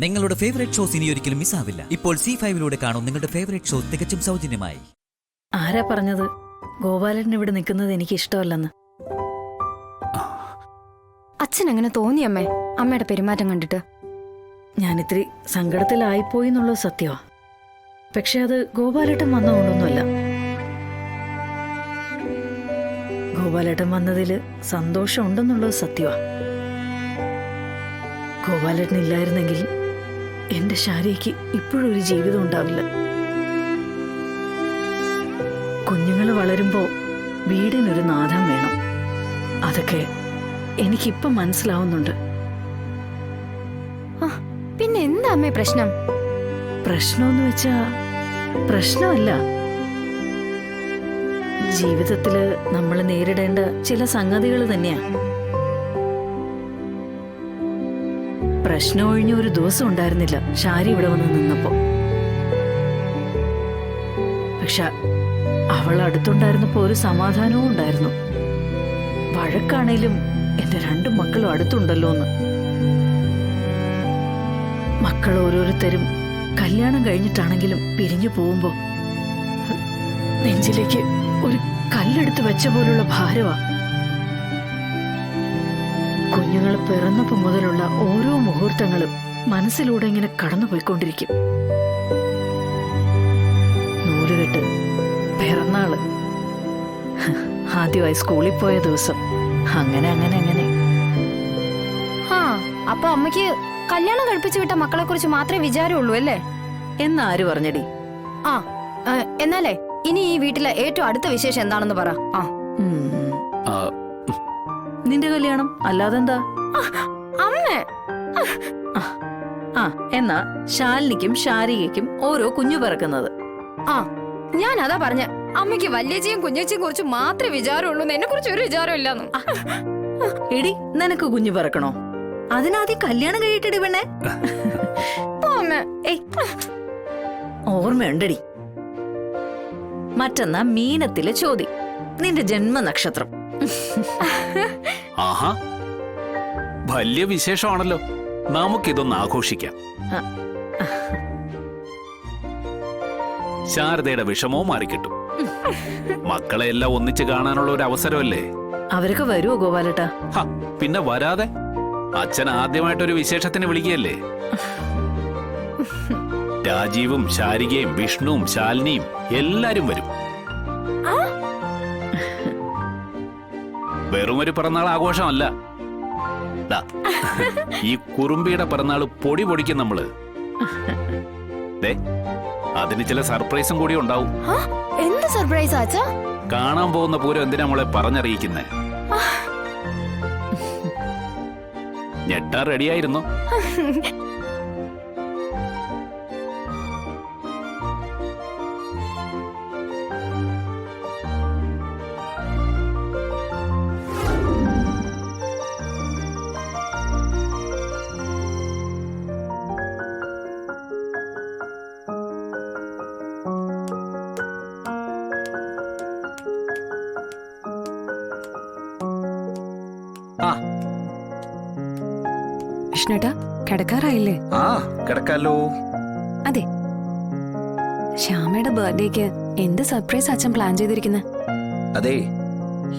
നിങ്ങളുടെ favourite shows ഇനി ഒരിക്കലും മിസ്സാവില്ല. ഇപ്പോൾ C5 കാണും നിങ്ങളുടെ ഫേവറേറ്റ് ഷോ തികച്ചും സൗജന്യമായി. ആരാ പറഞ്ഞത് ഗോപാലൻ ഇവിടെ നിൽക്കുന്നത് എനിക്ക് ഇഷ്ടമല്ലെന്ന്? അച്ഛൻ എങ്ങനെ തോന്നി അമ്മേ അമ്മയുടെ പെരുമാറ്റം കണ്ടിട്ട്? ഞാനിത്തിരി സങ്കടത്തിലായിപ്പോയി എന്നുള്ളത് സത്യമാ. പക്ഷെ അത് ഗോപാലേട്ടൻ വന്നതുകൊണ്ടൊന്നുമല്ല. ഗോപാലേട്ടൻ വന്നതില് സന്തോഷമുണ്ടെന്നുള്ളത് സത്യമാ. ഗോപാലേട്ടൻ ഇല്ലായിരുന്നെങ്കിൽ എന്റെ ശാരിക്ക് ഇപ്പോഴും ഒരു ജീവിതം ഉണ്ടാവില്ല. കുഞ്ഞുങ്ങൾ വളരുമ്പോ വീടിനൊരു നാഥം വേണം. അതൊക്കെ എനിക്കിപ്പം മനസ്സിലാവുന്നുണ്ട്. പിന്നെ എന്താ അമ്മേ പ്രശ്നം? പ്രശ്നമെന്ന് വെച്ചാ പ്രശ്നമല്ല, ജീവിതത്തില് നമ്മൾ നേരിടേണ്ട ചില സംഗതികൾ തന്നെയാ. പ്രശ്നം ഒഴിഞ്ഞ ഒരു ദിവസം ഉണ്ടായിരുന്നില്ല ഷാരി ഇവിടെ വന്ന് നിന്നപ്പോ. പക്ഷെ അവൾ അടുത്തുണ്ടായിരുന്നപ്പോ ഒരു സമാധാനവും ഉണ്ടായിരുന്നു. വഴക്കാണേലും എന്റെ 2 മക്കളും അടുത്തുണ്ടല്ലോ എന്ന്. മക്കൾ ഓരോരുത്തരും കല്യാണം കഴിഞ്ഞിട്ടാണെങ്കിലും പിരിഞ്ഞു പോകുമ്പോ നെഞ്ചിലേക്ക് ഒരു കല്ലെടുത്ത് വെച്ച പോലുള്ള ഭാരവാ. കുഞ്ഞുങ്ങൾ പിറന്നപ്പോ മുതലുള്ള ഓരോ മുഹൂർത്തങ്ങളും മനസ്സിലൂടെ ഇങ്ങനെ കടന്നുപോയിക്കൊണ്ടിരിക്കും. നൂലുകെട്ട്, പിറന്നാള്, ആദ്യമായി സ്കൂളിൽ പോയ ദിവസം, അങ്ങനെ അങ്ങനെ അങ്ങനെ. അപ്പൊ അമ്മയ്ക്ക് കല്യാണം കഴിപ്പിച്ചു വിട്ട മക്കളെ കുറിച്ച് മാത്രമേ വിചാരമുള്ളൂ അല്ലേ? എന്നാര് പറഞ്ഞടി? എന്നാലേ ഇനി ഈ വീട്ടിലെ ഏറ്റവും അടുത്ത വിശേഷം എന്താണെന്ന് പറ. നിന്റെ കല്യാണം അല്ലാതെന്താ? അമ്മേ, എന്നാ ശാലിനിക്കും ശാരികയ്ക്കും ഓരോ കുഞ്ഞു പിറക്കുന്നത്. ഞാൻ അതാ പറഞ്ഞ അമ്മയ്ക്ക് വല്യച്ചിയും കുഞ്ഞച്ചിയും കുറിച്ച് മാത്രമേ വിചാരമുള്ളൂ, എന്നെ കുറിച്ച് ഒരു വിചാരം ഇല്ലാന്ന്. എടി, നിനക്ക് കുഞ്ഞു പിറക്കണോ? അതിനാദ്യം കല്യാണം കഴിയിട്ടിടി പെണ്ണേ. ഓർമ്മയുണ്ടടി, മറ്റന്നാ മീനത്തിലെ ചോദ്യം, നിന്റെ ജന്മനക്ഷത്രം. ആഹാ, വലിയ വിശേഷമാണല്ലോ. നമുക്കിതൊന്ന് ആഘോഷിക്കാം. ശാരദയുടെ വിഷമവും മാറിക്കിട്ടും. മക്കളെ എല്ലാം ഒന്നിച്ച് കാണാനുള്ള ഒരു അവസരമല്ലേ? അവരൊക്കെ വരുമോ ഗോപാലേട്ടാ? പിന്നെ വരാതെ. അച്ഛൻ ആദ്യമായിട്ടൊരു വിശേഷത്തിന് വിളിക്കുകയല്ലേ. രാജീവും ശാരികയും വിഷ്ണുവും ശാലിനിയും എല്ലാരും വരും. വെറും ഒരു പിറന്നാൾ ആഘോഷമല്ല, ഈ കുറുമ്പിയുടെ പിറന്നാള് പൊടി പൊടിക്കും നമ്മള്. അതിന് ചില സർപ്രൈസും കൂടി ഉണ്ടാവും. എന്ത് സർപ്രൈസ് ആച്ചാ? കാണാൻ പോകുന്ന പൂരം എന്തിനാ നമ്മളെ പറഞ്ഞറിയിക്കുന്നേ? ഞെട്ടാ റെഡിയായിരുന്നു. വിഷ്ണുട്ടാ, കിടക്കാറായില്ലേ? കിടക്കാലോ. അതെ, ശ്യാമയുടെ ബർത്ത്ഡേക്ക് എന്ത് സർപ്രൈസ് അച്ഛൻ പ്ലാൻ ചെയ്തിരിക്കുന്നത്? അതെ,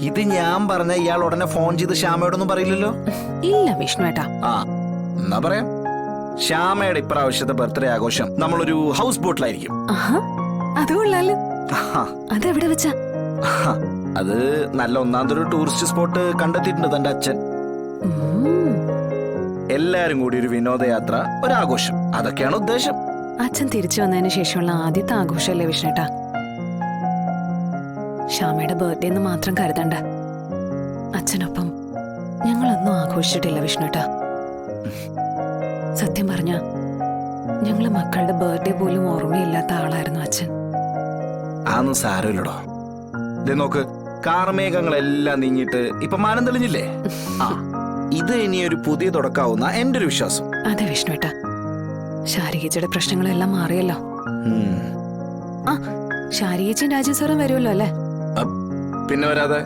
ഇത് ഞാൻ പറഞ്ഞ ഇയാൾ ഉടനെ ഫോൺ ചെയ്ത് ശ്യാമയോടൊന്നും പറയില്ലല്ലോ. ഇല്ല വിഷ്ണുട്ടാ. എന്നാ പറയാം, ശ്യാമയുടെ ഇപ്രാവശ്യത്തെ ബർത്ത്ഡേ ആഘോഷം നമ്മളൊരു ഹൗസ് ബോട്ടിലായിരിക്കും. അത് കൊള്ളാലോ. അതെവിടെ വെച്ചാ? അത് നല്ല ഒന്നാമതൊരു ടൂറിസ്റ്റ് സ്പോട്ട് കണ്ടെത്തിയിട്ടുണ്ട് തന്റെ അച്ഛൻ. എല്ലാരും കൂടി ഒരു വിനോദയാത്ര, ഒരാഘോഷം, അതൊക്കെയാണ് ഉദ്ദേശം. അച്ഛൻ തിരിച്ചു വന്നതിന് ശേഷമുള്ള ആദ്യത്തെ ആഘോഷമല്ലേ വിഷ്ണുട്ടാ? ശ്യാമയുടെ ബർത്ത്ഡേ എന്ന് മാത്രം കരുതണ്ട. അച്ഛനൊപ്പം ഞങ്ങളൊന്നും ആഘോഷിച്ചിട്ടില്ല വിഷ്ണുട്ടാ. സത്യം പറഞ്ഞ ഞങ്ങള് മക്കളുടെ ബർത്ത്ഡേ പോലും ഓർമ്മയില്ലാത്ത ആളായിരുന്നു അച്ഛൻ. അതൊന്നും സാരമില്ലടോ. നോക്ക്, കാർമേഘങ്ങളെല്ലാം നീങ്ങിയിട്ട് ഇപ്പൊ മാനം തെളിഞ്ഞില്ലേ? ഇത് ഇനിയൊരു പുതിയ തുടക്കാവുന്ന എന്റെ ഒരു വിശ്വാസം. അതെ വിഷ്ണുട്ടാ, ശാരികച്ചയുടെ പ്രശ്നങ്ങളെല്ലാം മാറിയല്ലോ. ശാരികച്ചും രാജീവ് സാറും വരുമല്ലോ അല്ലേ? പിന്നെ വരാതെ.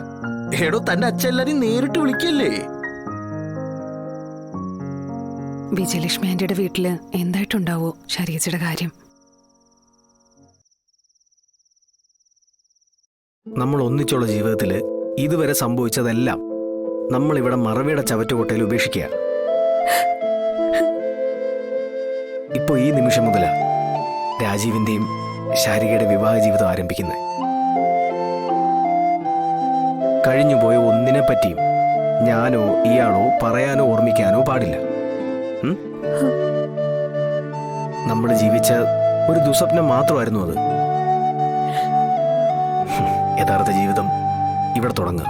എടോ, തന്റെ അച്ഛൻ എല്ലാരും നേരിട്ട് വിളിക്കല്ലേ? വിജയലക്ഷ്മി ആന്റിയുടെ വീട്ടില് എന്തായിട്ടുണ്ടാവോ ശരീരയുടെ കാര്യം? നമ്മൾ ഒന്നിച്ചുള്ള ജീവിതത്തിൽ ഇതുവരെ സംഭവിച്ചതെല്ലാം നമ്മളിവിടെ മറവിയുടെ ചവറ്റുകൊട്ടയിൽ ഉപേക്ഷിക്കുക. ഇപ്പൊ ഈ നിമിഷം മുതലാ രാജീവിന്റെയും ശാരികയുടെ വിവാഹ ജീവിതം ആരംഭിക്കുന്നത്. കഴിഞ്ഞുപോയ ഒന്നിനെ പറ്റിയും ഞാനോ ഇയാളോ പറയാനോ ഓർമ്മിക്കാനോ പാടില്ല. നമ്മൾ ജീവിച്ച ഒരു ദുസ്വപ്നം മാത്രമായിരുന്നു അത്. യഥാർത്ഥ ജീവിതം ഇവിടെ തുടങ്ങുക.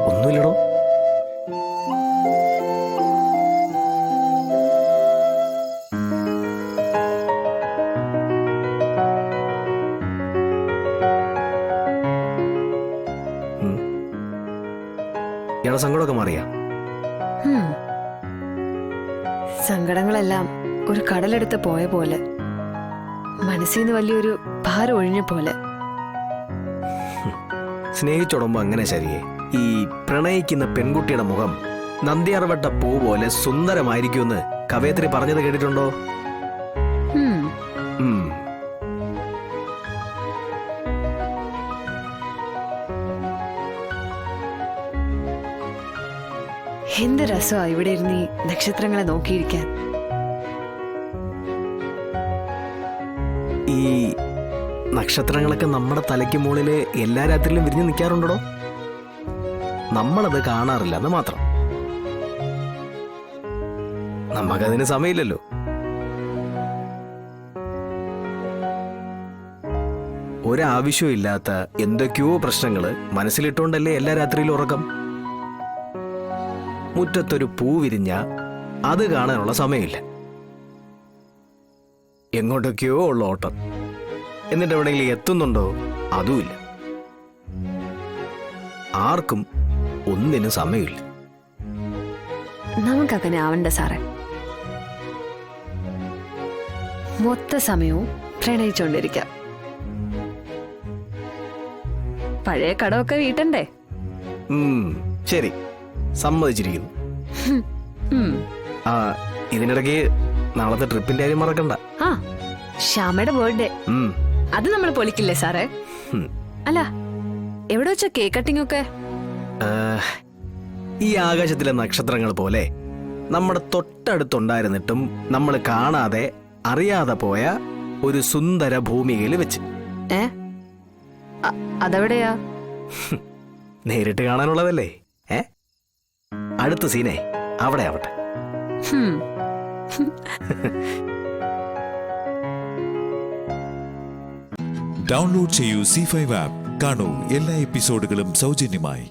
ഒന്നുമില്ലടോ. ഇയാളെ സങ്കടമൊക്കെ മാറിയാ? സങ്കടങ്ങളെല്ലാം ഒരു കടലെടുത്ത് പോയ പോലെ, മനസ്സിൽ നിന്ന് വലിയൊരു ഭാരം ഒഴിഞ്ഞ പോലെ. സ്നേഹിച്ചോടുമ്പോ അങ്ങനെ ശരിയേ. ഈ പ്രണയിക്കുന്ന പെൺകുട്ടിയുടെ മുഖം നന്ദിയാർവട്ട പൂ പോലെ സുന്ദരമായിരിക്കുമെന്ന് കവയത്രി പറഞ്ഞത് കേട്ടിട്ടുണ്ടോ? എന്ത് രസമാ ഇവിടെ ഇരുന്ന് ഈ നക്ഷത്രങ്ങളെ നോക്കിയിരിക്കാൻ. ഈ നക്ഷത്രങ്ങളൊക്കെ നമ്മുടെ തലയ്ക്ക് മുകളില് എല്ലാ രാത്രിയിലും വിരിഞ്ഞു നിൽക്കാറുണ്ടോ? നമ്മളത് കാണാറില്ല എന്ന് മാത്രം. നമുക്കതിന് സമയമില്ലല്ലോ. ഒരാവശ്യവും ഇല്ലാത്ത എന്തൊക്കെയോ പ്രശ്നങ്ങള് മനസ്സിലിട്ടുകൊണ്ടല്ലേ എല്ലാ രാത്രിയിലും ഉറക്കം. മുറ്റത്തൊരു പൂ വിരിഞ്ഞ അത് കാണാനുള്ള സമയമില്ല. എങ്ങോട്ടൊക്കെയോ ഉള്ള ഓട്ടം. എന്നിട്ട് എവിടെയെങ്കിലും എത്തുന്നുണ്ടോ? അതുമില്ല. ആർക്കും ഒന്നിനും സമയമില്ല. നമുക്കങ്ങനെ ആവണ്ട സാറേ. മൊത്ത സമയവും പ്രണയിച്ചോണ്ടിരിക്കാം. പഴയ കടമൊക്കെ വീട്ടണ്ടേ? ശരി, സമ്മതിച്ചിരിക്കുന്നു. ആ, ഇതിനിടയ്ക്ക് നാളത്തെ ട്രിപ്പിന്റെ കാര്യം മറക്കണ്ട. ആ, ശ്യാമയുടെ ബർത്ത്ഡേ അത് നമ്മൾ പൊളിക്കില്ലേ സാറേ? അല്ല, എവിടെ വെച്ച കേക്ക് കട്ടിംഗ് ഒക്കെ? ഈ ആകാശത്തിലെ നക്ഷത്രങ്ങൾ പോലെ നമ്മുടെ തൊട്ടടുത്തുണ്ടായിരുന്നിട്ടും നമ്മൾ കാണാതെ അറിയാതെ പോയ ഒരു സുന്ദര ഭൂമികയിൽ വെച്ച്. അതെവിടെയാ? നേരിട്ട് കാണാനുള്ളതല്ലേ? അടുത്ത സീനെ അവിടെ ആവട്ടെ. ഡൗൺലോഡ് ചെയ്യൂ C5 ആപ്പ്. കാണൂ എല്ലാ എപ്പിസോഡുകളും സൗജന്യമായി.